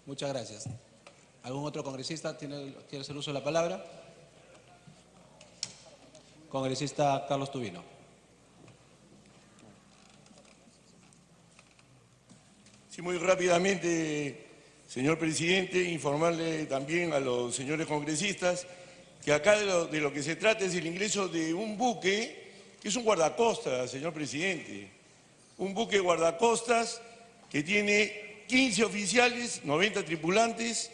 Muchas gracias. ¿Algún otro congresista quiere hacer uso de la palabra? Congresista Carlos Tubino. Sí, muy rápidamente, señor presidente, informarle también a los señores congresistas que acá de lo que se trata es el ingreso de un buque, que es un guardacostas, señor presidente. Un buque guardacostas que tiene 15 oficiales, 90 tripulantes,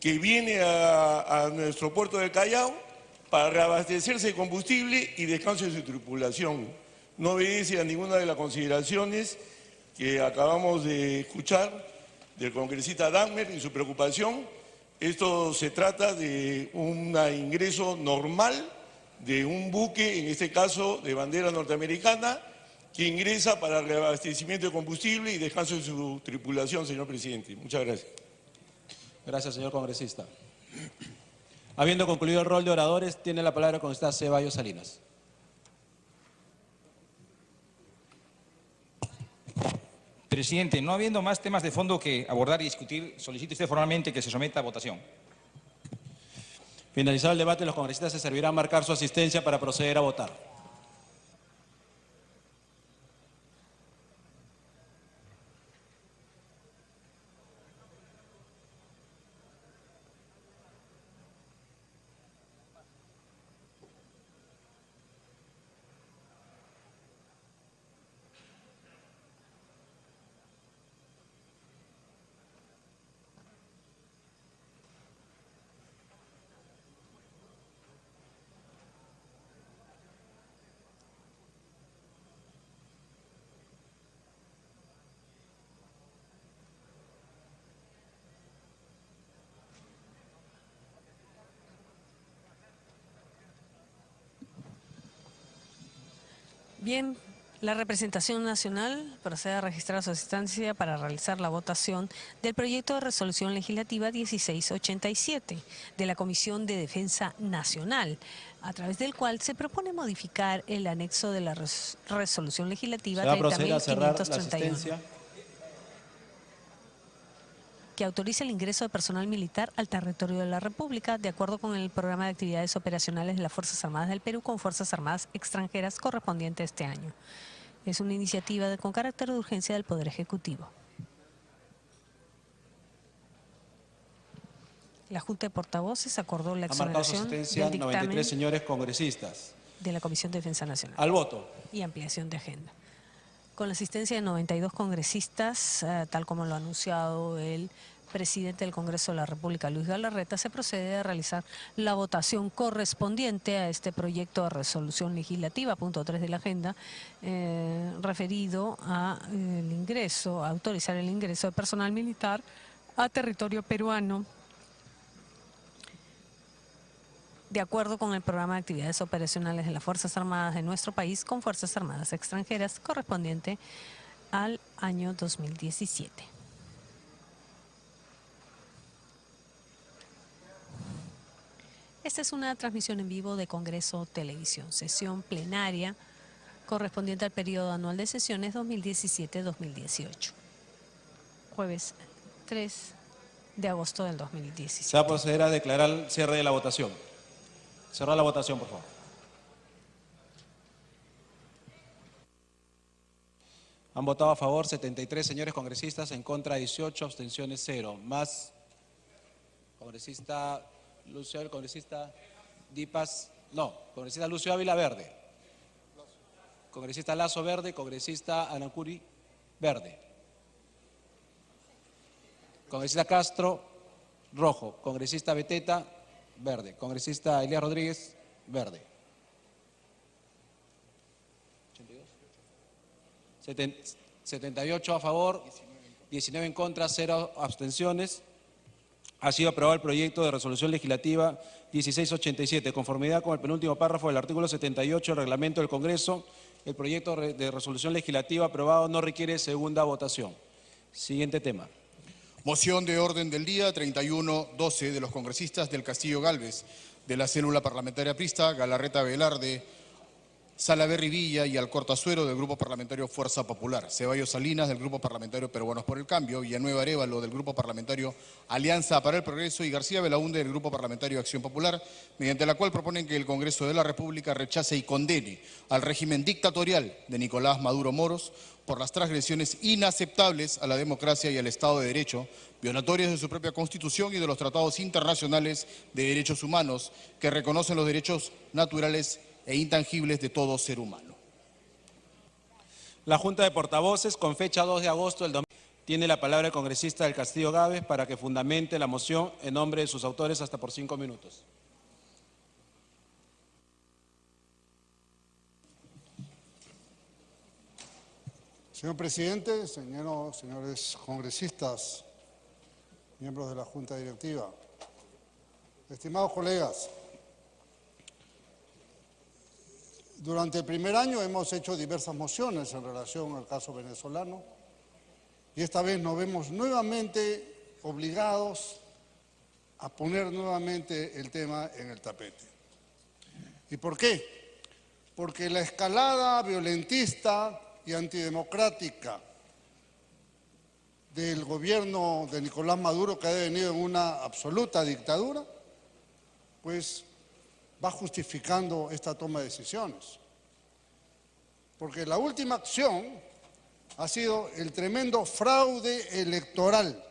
que viene a nuestro puerto de Callao para reabastecerse de combustible y descanso de su tripulación. No obedece a ninguna de las consideraciones que acabamos de escuchar del congresista Dahmer y su preocupación. Esto se trata de un ingreso normal de un buque, en este caso de bandera norteamericana, que ingresa para reabastecimiento de combustible y descanso de su tripulación, señor presidente. Muchas gracias. Gracias, señor congresista. Habiendo concluido el rol de oradores, tiene la palabra el congresista Ceballos Salinas. Presidente, no habiendo más temas de fondo que abordar y discutir, solicito usted formalmente que se someta a votación. Finalizado el debate, los congresistas se servirán marcar su asistencia para proceder a votar. Bien, la representación nacional procede a registrar su asistencia para realizar la votación del proyecto de resolución legislativa 1687 de la Comisión de Defensa Nacional, a través del cual se propone modificar el anexo de la resolución legislativa 30.531. Que autoriza el ingreso de personal militar al territorio de la República, de acuerdo con el programa de actividades operacionales de las Fuerzas Armadas del Perú con Fuerzas Armadas extranjeras correspondiente a este año. Es una iniciativa con carácter de urgencia del Poder Ejecutivo. La Junta de Portavoces acordó la exoneración del dictamen 93 señores congresistas de la Comisión de Defensa Nacional. Al voto. Y ampliación de agenda. Con la asistencia de 92 congresistas, tal como lo ha anunciado el presidente del Congreso de la República, Luis Galarreta, se procede a realizar la votación correspondiente a este proyecto de resolución legislativa, punto 3 de la agenda, referido a el ingreso, a autorizar el ingreso de personal militar a territorio peruano, de acuerdo con el programa de actividades operacionales de las Fuerzas Armadas de nuestro país con Fuerzas Armadas extranjeras correspondiente al año 2017. Esta es una transmisión en vivo de Congreso Televisión, sesión plenaria correspondiente al periodo anual de sesiones 2017-2018. Jueves 3 de agosto del 2017. Se va a proceder a declarar el cierre de la votación. Cerrar la votación, por favor. Han votado a favor 73 señores congresistas, en contra 18, abstenciones 0. Más congresista Lucio, el congresista Dipas, no, congresista Lucio Ávila verde. Congresista Lazo verde, congresista Anancuri verde. Congresista Castro rojo, congresista Beteta verde, congresista Elías Rodríguez verde. 78 a favor, 19 en contra, 0 abstenciones. Ha sido aprobado el proyecto de resolución legislativa 1687. Conformidad con el penúltimo párrafo del artículo 78 del reglamento del Congreso, el proyecto de resolución legislativa aprobado no requiere segunda votación. Siguiente tema. Moción de orden del día 3112 de los congresistas del Castillo Gálvez, de la célula parlamentaria aprista, Galarreta Velarde, Salaverry Villa y Alcortazuero del Grupo Parlamentario Fuerza Popular, Ceballos Salinas del Grupo Parlamentario Peruanos por el Cambio, Villanueva Arévalo del Grupo Parlamentario Alianza para el Progreso y García Belaúnde del Grupo Parlamentario Acción Popular, mediante la cual proponen que el Congreso de la República rechace y condene al régimen dictatorial de Nicolás Maduro Moros por las transgresiones inaceptables a la democracia y al Estado de Derecho, violatorias de su propia Constitución y de los tratados internacionales de derechos humanos que reconocen los derechos naturales e intangibles de todo ser humano. La Junta de Portavoces, con fecha 2 de agosto del 2020, tiene la palabra el congresista del Castillo Gávez para que fundamente la moción en nombre de sus autores hasta por 5 minutos. Señor presidente, señores congresistas, miembros de la Junta Directiva, estimados colegas, durante el primer año hemos hecho diversas mociones en relación al caso venezolano y esta vez nos vemos nuevamente obligados a poner nuevamente el tema en el tapete. ¿Y por qué? Porque la escalada violentista y antidemocrática del gobierno de Nicolás Maduro, que ha devenido en una absoluta dictadura, pues va justificando esta toma de decisiones. Porque la última acción ha sido el tremendo fraude electoral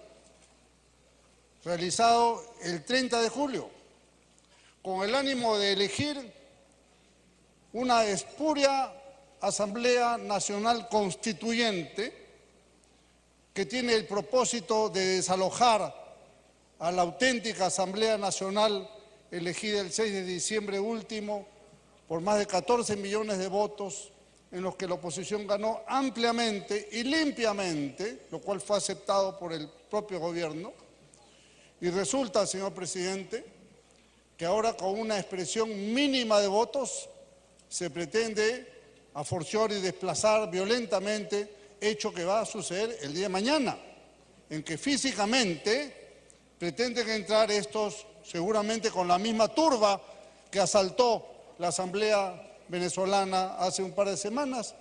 realizado el 30 de julio, con el ánimo de elegir una espuria Asamblea Nacional Constituyente que tiene el propósito de desalojar a la auténtica Asamblea Nacional elegida el 6 de diciembre último por más de 14 millones de votos, en los que la oposición ganó ampliamente y limpiamente, lo cual fue aceptado por el propio gobierno. Y resulta, señor presidente, que ahora con una expresión mínima de votos se pretende a forciore desplazar violentamente, hecho que va a suceder el día de mañana, en que físicamente pretenden entrar estos, seguramente con la misma turba que asaltó la Asamblea venezolana hace un par de semanas,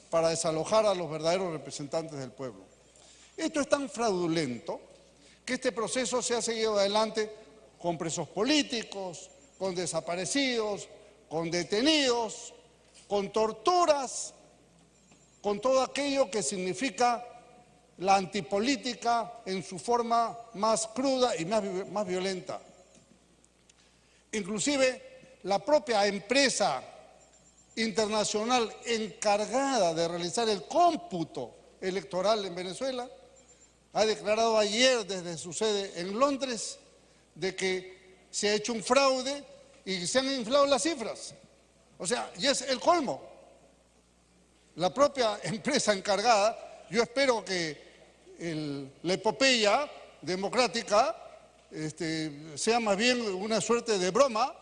para desalojar a los verdaderos representantes del pueblo. Esto es tan fraudulento que este proceso se ha seguido adelante con presos políticos, con desaparecidos, con detenidos, con torturas, con todo aquello que significa la antipolítica en su forma más cruda y más violenta. Inclusive la propia empresa internacional encargada de realizar el cómputo electoral en Venezuela ha declarado ayer desde su sede en Londres de que se ha hecho un fraude y se han inflado las cifras. O sea, y es el colmo. La propia empresa encargada, yo espero que la epopeya democrática sea más bien una suerte de broma,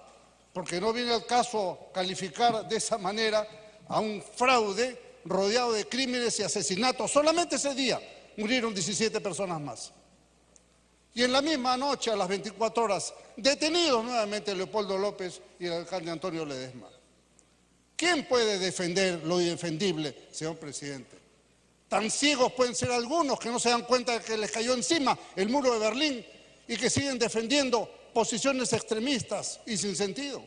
porque no viene al caso calificar de esa manera a un fraude rodeado de crímenes y asesinatos. Solamente ese día murieron 17 personas más. Y en la misma noche, a las 24 horas, detenidos nuevamente Leopoldo López y el alcalde Antonio Ledesma. ¿Quién puede defender lo indefendible, señor presidente? Tan ciegos pueden ser algunos que no se dan cuenta de que les cayó encima el muro de Berlín y que siguen defendiendo posiciones extremistas y sin sentido,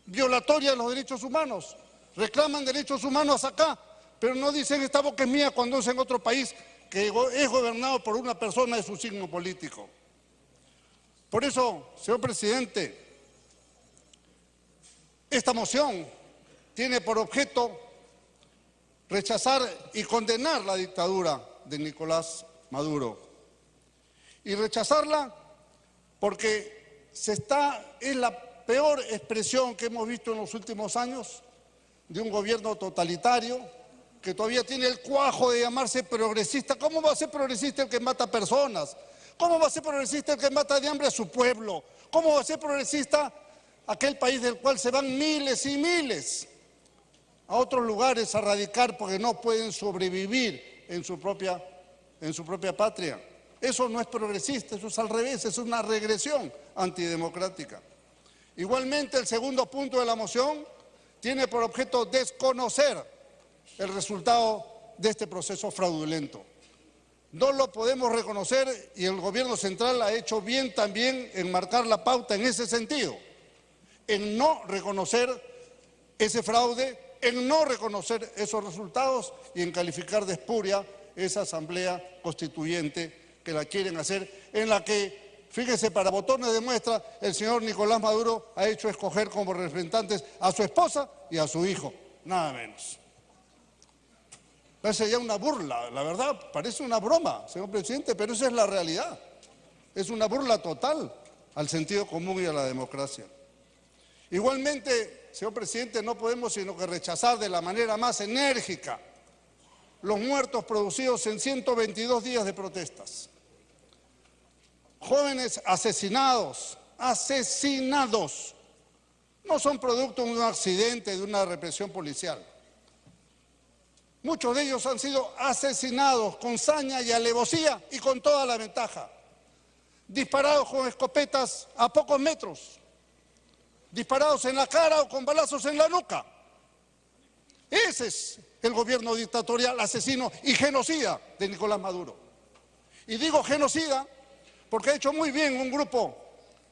violatorias de los derechos humanos. Reclaman derechos humanos acá, pero no dicen esta boca es mía cuando es en otro país que es gobernado por una persona de su signo político. Por eso, señor presidente, esta moción tiene por objeto rechazar y condenar la dictadura de Nicolás Maduro. Y rechazarla porque es la peor expresión que hemos visto en los últimos años de un gobierno totalitario que todavía tiene el cuajo de llamarse progresista. ¿Cómo va a ser progresista el que mata personas? ¿Cómo va a ser progresista el que mata de hambre a su pueblo? ¿Cómo va a ser progresista aquel país del cual se van miles y miles a otros lugares a radicar porque no pueden sobrevivir en su propia patria? Eso no es progresista, eso es al revés, es una regresión antidemocrática. Igualmente, el segundo punto de la moción tiene por objeto desconocer el resultado de este proceso fraudulento. No lo podemos reconocer y el gobierno central ha hecho bien también en marcar la pauta en ese sentido, en no reconocer ese fraude, en no reconocer esos resultados y en calificar de espuria esa asamblea constituyente que la quieren hacer, en la que, fíjense, para botones de muestra, el señor Nicolás Maduro ha hecho escoger como representantes a su esposa y a su hijo, nada menos. Parece ya una burla, la verdad, parece una broma, señor presidente, pero esa es la realidad. Es una burla total al sentido común y a la democracia. Igualmente, señor presidente, no podemos sino que rechazar de la manera más enérgica los muertos producidos en 122 días de protestas. Jóvenes asesinados, no son producto de un accidente, de una represión policial. Muchos de ellos han sido asesinados con saña y alevosía y con toda la ventaja. Disparados con escopetas a pocos metros. Disparados en la cara o con balazos en la nuca. Ese es el gobierno dictatorial, asesino y genocida de Nicolás Maduro. Y digo genocida porque ha hecho muy bien un grupo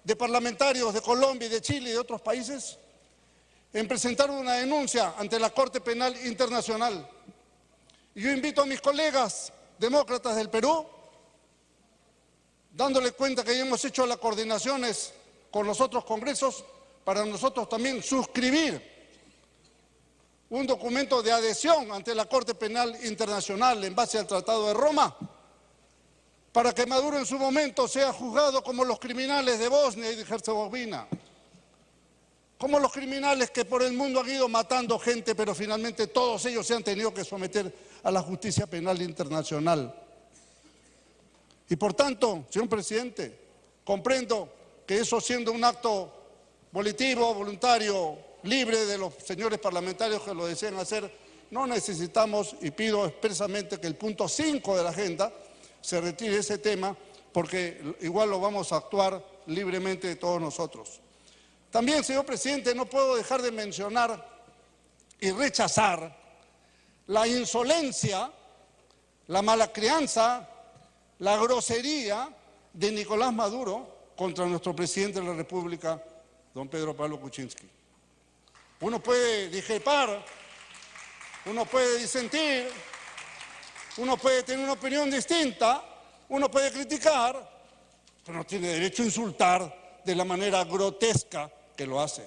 de parlamentarios de Colombia y de Chile y de otros países en presentar una denuncia ante la Corte Penal Internacional. Y yo invito a mis colegas demócratas del Perú, dándole cuenta que ya hemos hecho las coordinaciones con los otros congresos, para nosotros también suscribir un documento de adhesión ante la Corte Penal Internacional en base al Tratado de Roma, para que Maduro en su momento sea juzgado como los criminales de Bosnia y de Herzegovina, como los criminales que por el mundo han ido matando gente, pero finalmente todos ellos se han tenido que someter a la justicia penal internacional. Y por tanto, señor presidente, comprendo que eso, siendo un acto volitivo, voluntario, libre de los señores parlamentarios que lo desean hacer, no necesitamos, y pido expresamente que el punto 5 de la agenda se retire ese tema, porque igual lo vamos a actuar libremente todos nosotros. También, señor presidente, no puedo dejar de mencionar y rechazar la insolencia, la mala crianza, la grosería de Nicolás Maduro contra nuestro presidente de la República, don Pedro Pablo Kuczynski. Uno puede discrepar, uno puede disentir, uno puede tener una opinión distinta, uno puede criticar, pero no tiene derecho a insultar de la manera grotesca que lo hace.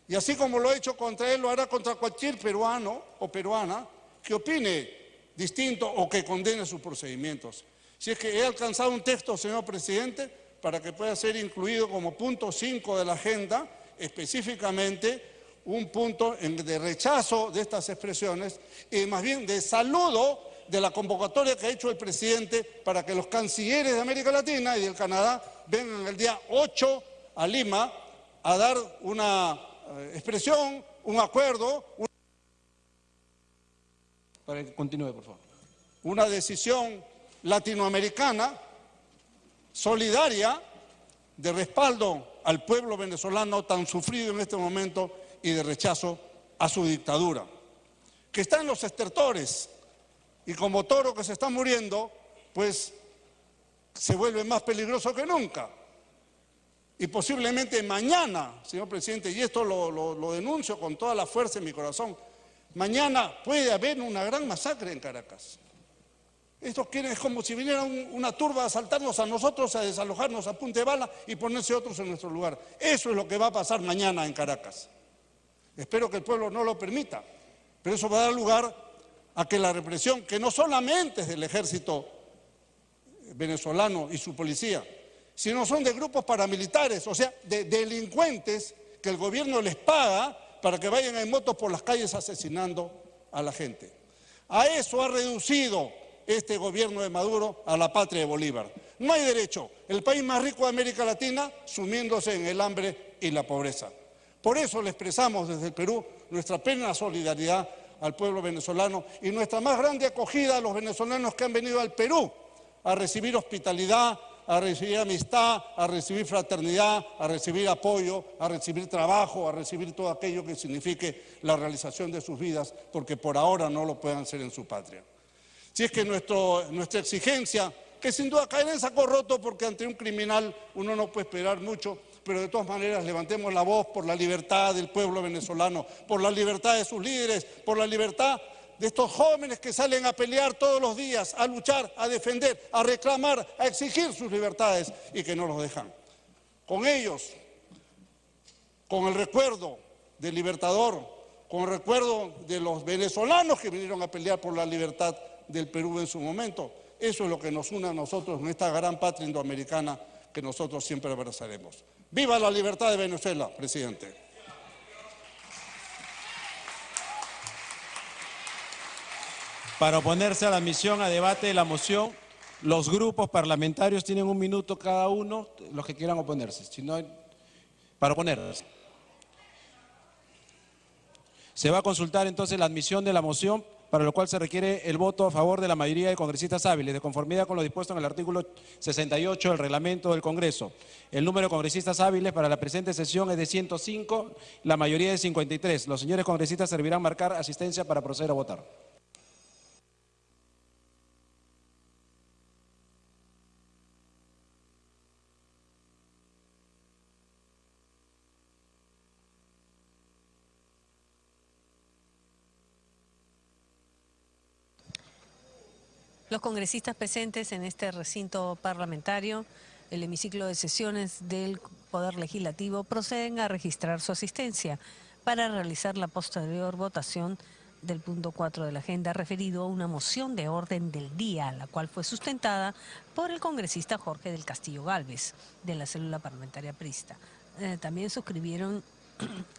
Y así como lo ha hecho contra él, lo hará contra cualquier peruano o peruana que opine distinto o que condene sus procedimientos. Si es que he alcanzado un texto, señor presidente, para que pueda ser incluido como punto 5 de la agenda, específicamente un punto de rechazo de estas expresiones y más bien de saludo de la convocatoria que ha hecho el presidente para que los cancilleres de América Latina y del Canadá vengan el día 8 a Lima a dar una expresión, un acuerdo, Para que continúe, por favor. una decisión latinoamericana solidaria de respaldo al pueblo venezolano tan sufrido en este momento y de rechazo a su dictadura, que está en los estertores y como toro que se está muriendo, pues se vuelve más peligroso que nunca. Y posiblemente mañana, señor presidente, y esto lo denuncio con toda la fuerza en mi corazón, mañana puede haber una gran masacre en Caracas. Esto es como si viniera una turba a asaltarnos a nosotros, a desalojarnos a punta de bala y ponerse otros en nuestro lugar. Eso es lo que va a pasar mañana en Caracas. Espero que el pueblo no lo permita, pero eso va a dar lugar a que la represión, que no solamente es del ejército venezolano y su policía, sino son de grupos paramilitares, o sea, de delincuentes que el gobierno les paga para que vayan en motos por las calles asesinando a la gente. A eso ha reducido este gobierno de Maduro a la patria de Bolívar. No hay derecho, el país más rico de América Latina sumiéndose en el hambre y la pobreza. Por eso le expresamos desde el Perú nuestra plena solidaridad al pueblo venezolano y nuestra más grande acogida a los venezolanos que han venido al Perú a recibir hospitalidad, a recibir amistad, a recibir fraternidad, a recibir apoyo, a recibir trabajo, a recibir todo aquello que signifique la realización de sus vidas, porque por ahora no lo puedan hacer en su patria. Si es que nuestra exigencia, que sin duda caerá en saco roto, porque ante un criminal uno no puede esperar mucho, pero de todas maneras levantemos la voz por la libertad del pueblo venezolano, por la libertad de sus líderes, por la libertad de estos jóvenes que salen a pelear todos los días, a luchar, a defender, a reclamar, a exigir sus libertades y que no los dejan. Con ellos, con el recuerdo del Libertador, con el recuerdo de los venezolanos que vinieron a pelear por la libertad del Perú en su momento, eso es lo que nos une a nosotros en esta gran patria indoamericana que nosotros siempre abrazaremos. ¡Viva la libertad de Venezuela, presidente! Para oponerse a la admisión a debate de la moción, los grupos parlamentarios tienen 1 minuto cada uno, los que quieran oponerse. Si no, para oponerse. Se va a consultar entonces la admisión de la moción, para lo cual se requiere el voto a favor de la mayoría de congresistas hábiles, de conformidad con lo dispuesto en el artículo 68 del reglamento del Congreso. El número de congresistas hábiles para la presente sesión es de 105, la mayoría de 53. Los señores congresistas servirán marcar asistencia para proceder a votar. Los congresistas presentes en este recinto parlamentario, el hemiciclo de sesiones del Poder Legislativo, proceden a registrar su asistencia para realizar la posterior votación del punto 4 de la agenda referido a una moción de orden del día, la cual fue sustentada por el congresista Jorge del Castillo Gálvez, de la célula parlamentaria aprista. También suscribieron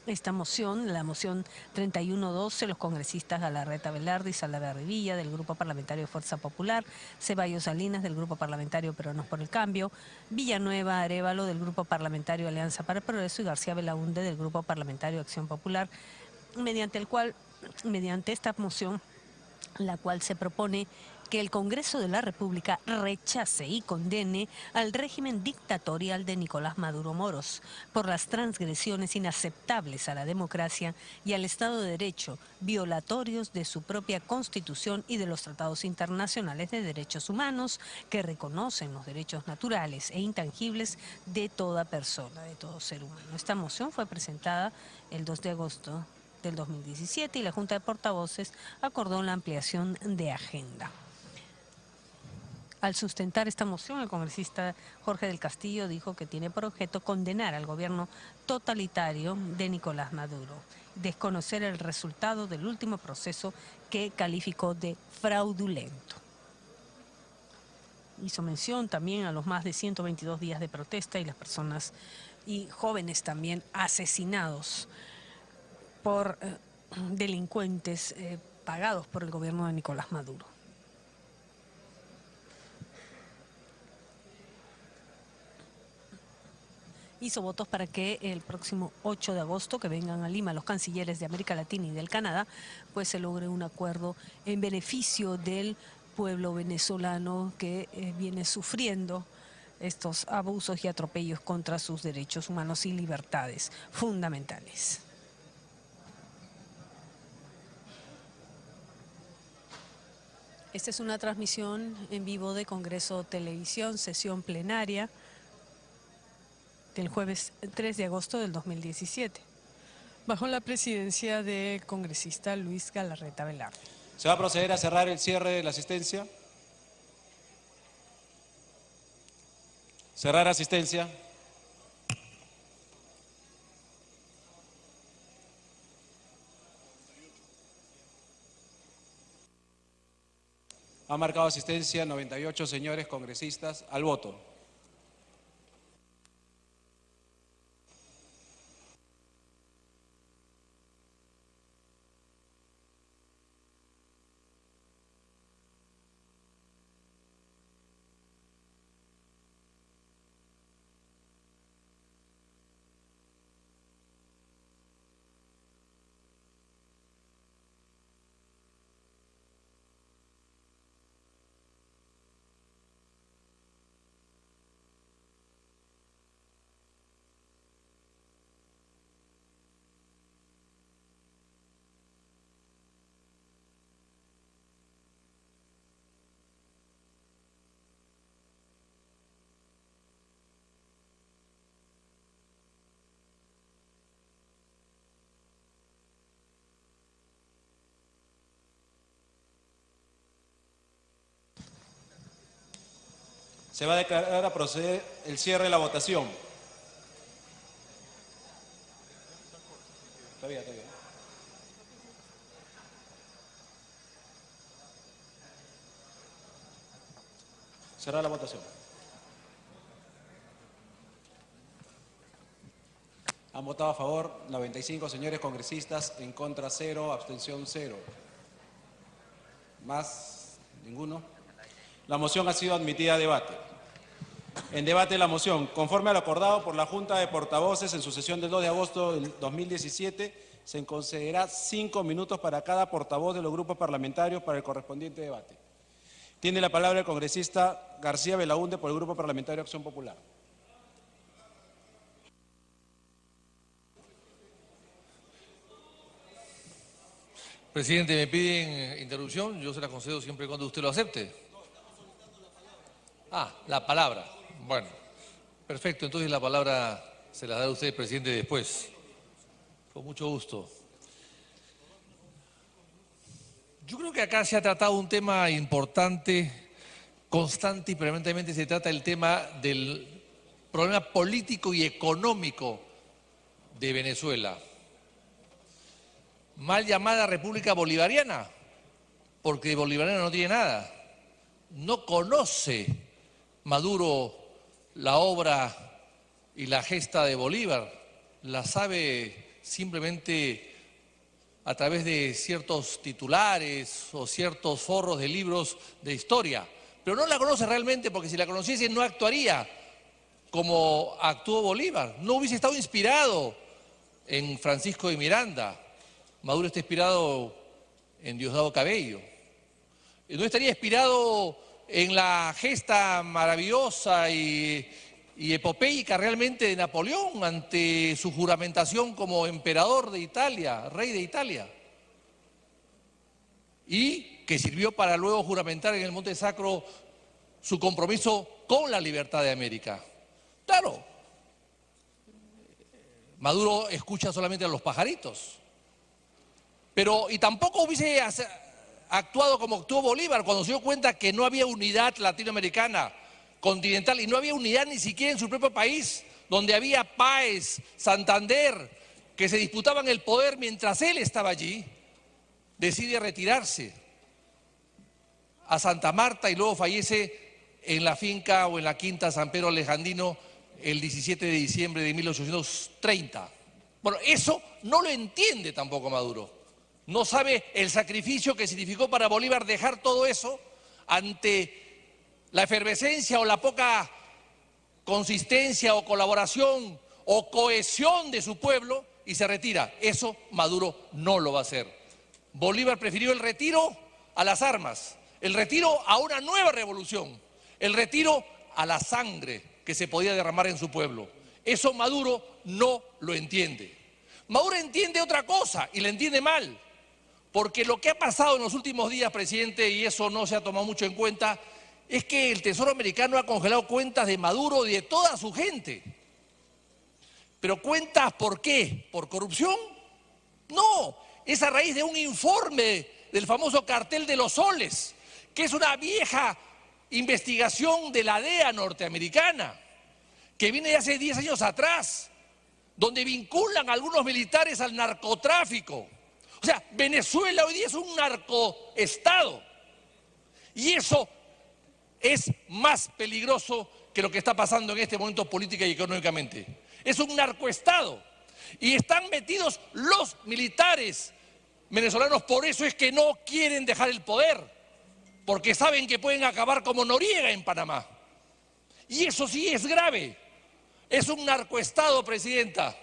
esta moción, la moción 3112, los congresistas Galarreta Velarde y Salaverry Villa del Grupo Parlamentario Fuerza Popular, Ceballos Salinas del Grupo Parlamentario Peruanos por el Cambio, Villanueva Arévalo del Grupo Parlamentario Alianza para el Progreso y García Belaúnde del Grupo Parlamentario Acción Popular, mediante esta moción, la cual se propone que el Congreso de la República rechace y condene al régimen dictatorial de Nicolás Maduro Moros por las transgresiones inaceptables a la democracia y al Estado de Derecho, violatorios de su propia Constitución y de los tratados internacionales de derechos humanos que reconocen los derechos naturales e intangibles de toda persona, de todo ser humano. Esta moción fue presentada el 2 de agosto del 2017 y la Junta de Portavoces acordó la ampliación de agenda. Al sustentar esta moción, el congresista Jorge del Castillo dijo que tiene por objeto condenar al gobierno totalitario de Nicolás Maduro, desconocer el resultado del último proceso que calificó de fraudulento. Hizo mención también a los más de 122 días de protesta y las personas y jóvenes también asesinados por delincuentes pagados por el gobierno de Nicolás Maduro. Hizo votos para que el próximo 8 de agosto, que vengan a Lima los cancilleres de América Latina y del Canadá, pues se logre un acuerdo en beneficio del pueblo venezolano que viene sufriendo estos abusos y atropellos contra sus derechos humanos y libertades fundamentales. Esta es una transmisión en vivo de Congreso Televisión, sesión plenaria del jueves 3 de agosto del 2017, bajo la presidencia del congresista Luis Galarreta Velarde. ¿Se va a proceder a cerrar el cierre de la asistencia? Cerrar asistencia. Ha marcado asistencia 98 señores congresistas al voto. Se va a declarar a proceder el cierre de la votación. Está bien, está bien. Cerrar la votación. Han votado a favor 95 señores congresistas, en contra 0, abstención 0. ¿Más? ¿Ninguno? La moción ha sido admitida a debate. En debate la moción, conforme a lo acordado por la Junta de Portavoces en su sesión del 2 de agosto del 2017, se concederá 5 minutos para cada portavoz de los grupos parlamentarios para el correspondiente debate. Tiene la palabra el congresista García Belaúnde por el Grupo Parlamentario Acción Popular. Presidente, me piden interrupción, yo se la concedo siempre y cuando usted lo acepte. Ah, la palabra. Bueno, perfecto, entonces la palabra se la dará usted, presidente, después. Con mucho gusto. Yo creo que acá se ha tratado un tema importante, constante y permanentemente se trata el tema del problema político y económico de Venezuela. Mal llamada República Bolivariana, porque bolivariana no tiene nada. No conoce Maduro la obra y la gesta de Bolívar, la sabe simplemente a través de ciertos titulares o ciertos forros de libros de historia, pero no la conoce realmente, porque si la conociese no actuaría como actuó Bolívar, no hubiese estado inspirado en Francisco de Miranda. Maduro está inspirado en Diosdado Cabello. No estaría inspirado en la gesta maravillosa y epopeica realmente de Napoleón ante su juramentación como emperador de Italia, rey de Italia. Y que sirvió para luego juramentar en el Monte Sacro su compromiso con la libertad de América. Claro, Maduro escucha solamente a los pajaritos. Y tampoco hubiese actuado como actuó Bolívar cuando se dio cuenta que no había unidad latinoamericana, continental, y no había unidad ni siquiera en su propio país, donde había Páez, Santander, que se disputaban el poder mientras él estaba allí. Decide retirarse a Santa Marta y luego fallece en la finca o en la quinta San Pedro Alejandrino el 17 de diciembre de 1830. Bueno, eso no lo entiende tampoco Maduro. No sabe el sacrificio que significó para Bolívar dejar todo eso ante la efervescencia o la poca consistencia o colaboración o cohesión de su pueblo y se retira. Eso Maduro no lo va a hacer. Bolívar prefirió el retiro a las armas, el retiro a una nueva revolución, el retiro a la sangre que se podía derramar en su pueblo. Eso Maduro no lo entiende. Maduro entiende otra cosa y la entiende mal. Porque lo que ha pasado en los últimos días, presidente, y eso no se ha tomado mucho en cuenta, es que el Tesoro americano ha congelado cuentas de Maduro y de toda su gente. ¿Pero cuentas por qué? ¿Por corrupción? No, es a raíz de un informe del famoso cartel de los soles, que es una vieja investigación de la DEA norteamericana, que viene de hace 10 años atrás, donde vinculan a algunos militares al narcotráfico. O sea, Venezuela hoy día es un narcoestado y eso es más peligroso que lo que está pasando en este momento política y económicamente. Es un narcoestado y están metidos los militares venezolanos, por eso es que no quieren dejar el poder, porque saben que pueden acabar como Noriega en Panamá. Y eso sí es grave, es un narcoestado, presidenta.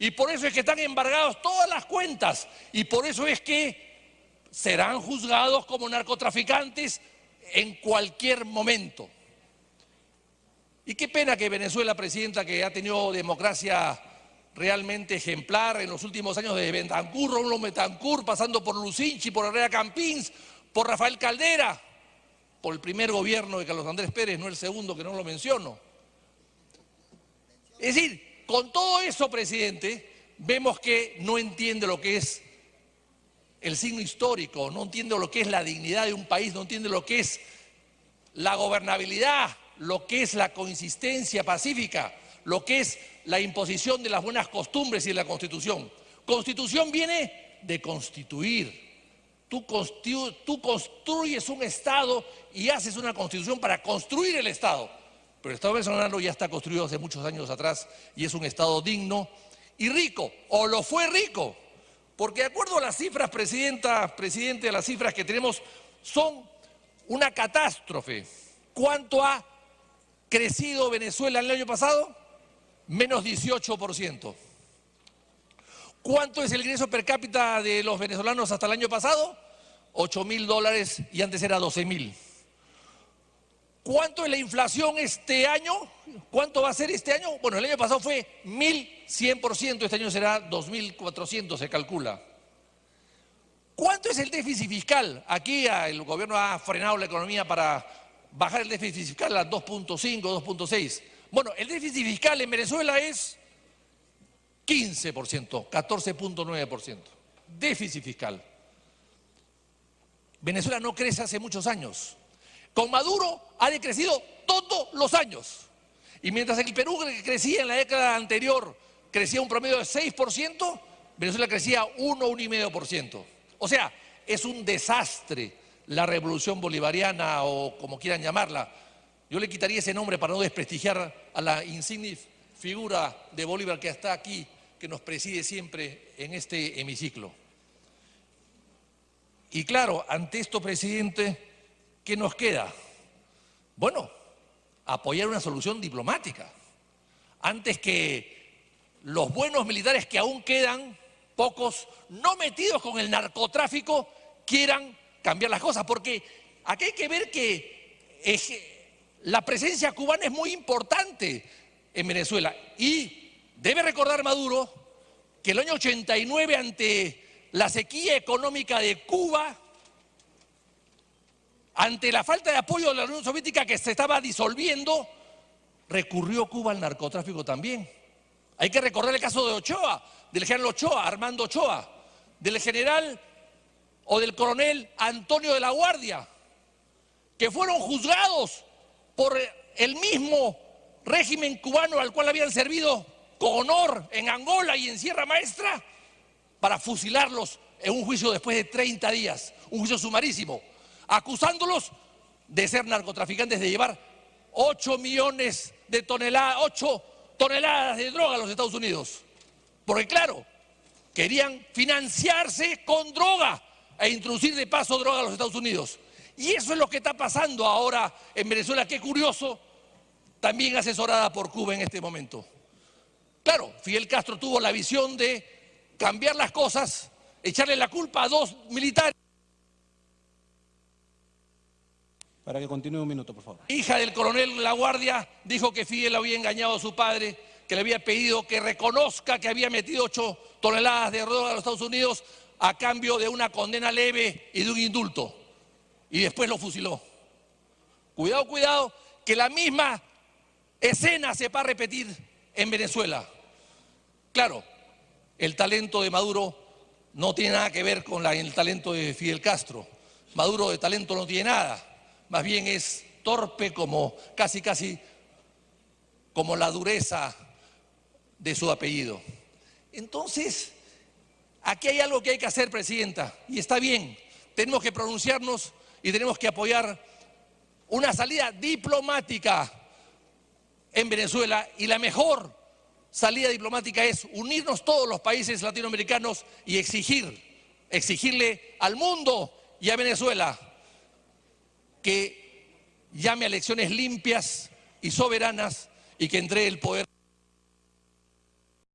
Y por eso es que están embargados todas las cuentas y por eso es que serán juzgados como narcotraficantes en cualquier momento. Y qué pena que Venezuela, presidenta, que ha tenido democracia realmente ejemplar en los últimos años, desde Betancur, Rómulo Betancourt, pasando por Lucinchi, por Herrera Campins, por Rafael Caldera, por el primer gobierno de Carlos Andrés Pérez, no el segundo, que no lo menciono. Es decir, con todo eso, presidente, vemos que no entiende lo que es el signo histórico, no entiende lo que es la dignidad de un país, no entiende lo que es la gobernabilidad, lo que es la coexistencia pacífica, lo que es la imposición de las buenas costumbres y de la Constitución. Constitución viene de constituir. Tú construyes un Estado y haces una Constitución para construir el Estado. Pero el Estado venezolano ya está construido hace muchos años atrás y es un Estado digno y rico, o lo fue rico. Porque de acuerdo a las cifras, presidente, las cifras que tenemos son una catástrofe. ¿Cuánto ha crecido Venezuela el año pasado? Menos 18%. ¿Cuánto es el ingreso per cápita de los venezolanos hasta el año pasado? $8.000 y antes era 12.000. ¿Cuánto es la inflación este año? ¿Cuánto va a ser este año? Bueno, el año pasado fue 1.100%, este año será 2.400, se calcula. ¿Cuánto es el déficit fiscal? Aquí el gobierno ha frenado la economía para bajar el déficit fiscal a 2.5, 2.6. Bueno, el déficit fiscal en Venezuela es 15%, 14.9%. Déficit fiscal. Venezuela no crece hace muchos años. Con Maduro ha decrecido todos los años. Y mientras el Perú crecía en la década anterior, crecía un promedio de 6%, Venezuela crecía 1,5%. O sea, es un desastre la revolución bolivariana o como quieran llamarla. Yo le quitaría ese nombre para no desprestigiar a la insigne figura de Bolívar que está aquí, que nos preside siempre en este hemiciclo. Y claro, ante esto, presidente, ¿qué nos queda? Bueno, apoyar una solución diplomática. Antes que los buenos militares que aún quedan, pocos, no metidos con el narcotráfico, quieran cambiar las cosas. Porque aquí hay que ver que la presencia cubana es muy importante en Venezuela. Y debe recordar Maduro que el año 89, ante la sequía económica de Cuba, ante la falta de apoyo de la Unión Soviética que se estaba disolviendo, recurrió Cuba al narcotráfico también. Hay que recordar el caso de Ochoa, del general Ochoa, Armando Ochoa, del general o del coronel Antonio de la Guardia, que fueron juzgados por el mismo régimen cubano al cual habían servido con honor en Angola y en Sierra Maestra, para fusilarlos en un juicio después de 30 días, un juicio sumarísimo, acusándolos de ser narcotraficantes, de llevar 8 toneladas de droga a los Estados Unidos. Porque claro, querían financiarse con droga e introducir de paso droga a los Estados Unidos. Y eso es lo que está pasando ahora en Venezuela, qué curioso, también asesorada por Cuba en este momento. Claro, Fidel Castro tuvo la visión de cambiar las cosas, echarle la culpa a 2 militares. Para que continúe un minuto, por favor. Hija del coronel La Guardia dijo que Fidel había engañado a su padre, que le había pedido que reconozca que había metido 8 toneladas de droga a los Estados Unidos a cambio de una condena leve y de un indulto. Y después lo fusiló. Cuidado, cuidado, que la misma escena se va a repetir en Venezuela. Claro, el talento de Maduro no tiene nada que ver con el talento de Fidel Castro. Maduro de talento no tiene nada, más bien es torpe como casi como la dureza de su apellido. Entonces, aquí hay algo que hay que hacer, presidenta, y está bien, tenemos que pronunciarnos y tenemos que apoyar una salida diplomática en Venezuela, y la mejor salida diplomática es unirnos todos los países latinoamericanos y exigirle al mundo y a Venezuela que llame a elecciones limpias y soberanas y que entregue el poder